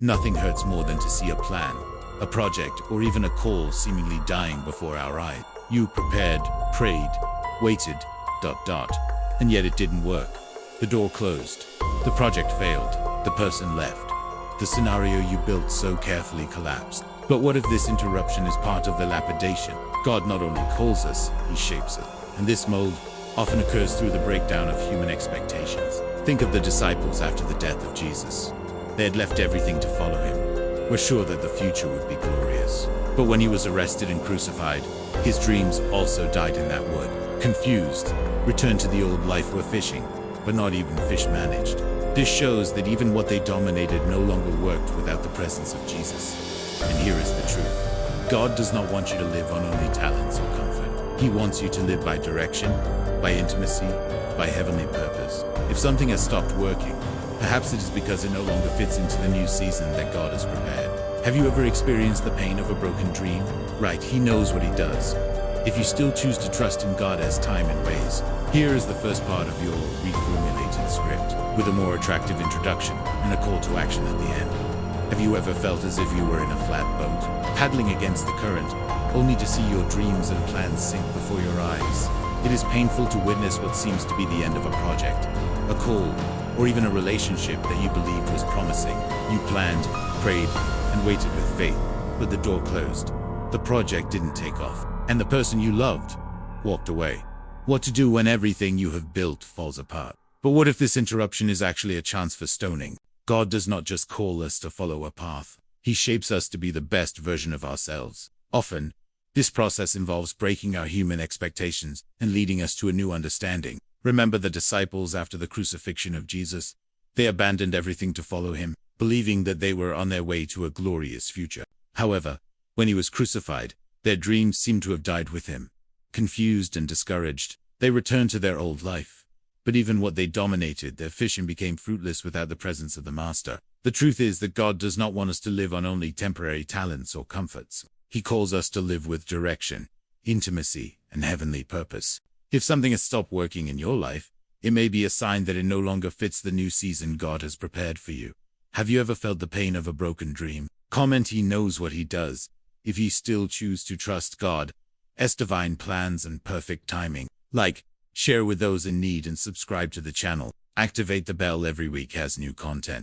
Nothing hurts more than to see a plan, a project, or even a call seemingly dying before our eyes. You prepared, prayed, waited, and yet it didn't work. The door closed. The project failed. The person left. The scenario you built so carefully collapsed. But what if this interruption is part of the lapidation? God not only calls us, He shapes us. And this mold often occurs through the breakdown of human expectations. Think of the disciples after the death of Jesus. They had left everything to follow Him, were sure that the future would be glorious. But when He was arrested and crucified, His dreams also died in that wood. Confused, returned to the old life where fishing, but not even fish managed. This shows that even what they dominated no longer worked without the presence of Jesus. And here is the truth. God does not want you to live on only talents or comfort. He wants you to live by direction, by intimacy, by heavenly purpose. If something has stopped working, perhaps it is because it no longer fits into the new season that God has prepared. Have you ever experienced the pain of a broken dream? Right, He knows what He does. If you still choose to trust in God as time and ways, here is the first part of your reformulated script, with a more attractive introduction and a call to action at the end. Have you ever felt as if you were in a flat boat, paddling against the current, only to see your dreams and plans sink before your eyes? It is painful to witness what seems to be the end of a project, a call, or even a relationship that you believed was promising. You planned, prayed, and waited with faith, but the door closed. The project didn't take off, and the person you loved walked away. What to do when everything you have built falls apart? But what if this interruption is actually a chance for stoning? God does not just call us to follow a path. He shapes us to be the best version of ourselves. Often, this process involves breaking our human expectations and leading us to a new understanding. Remember the disciples after the crucifixion of Jesus? They abandoned everything to follow Him, believing that they were on their way to a glorious future. However, when He was crucified, their dreams seemed to have died with Him. Confused and discouraged, they returned to their old life. But even what they dominated, their fishing became fruitless without the presence of the Master. The truth is that God does not want us to live on only temporary talents or comforts. He calls us to live with direction, intimacy, and heavenly purpose. If something has stopped working in your life, it may be a sign that it no longer fits the new season God has prepared for you. Have you ever felt the pain of a broken dream? Comment He knows what He does. If you still choose to trust God's divine plans and perfect timing, like, share with those in need and subscribe to the channel. Activate the bell every week as new content.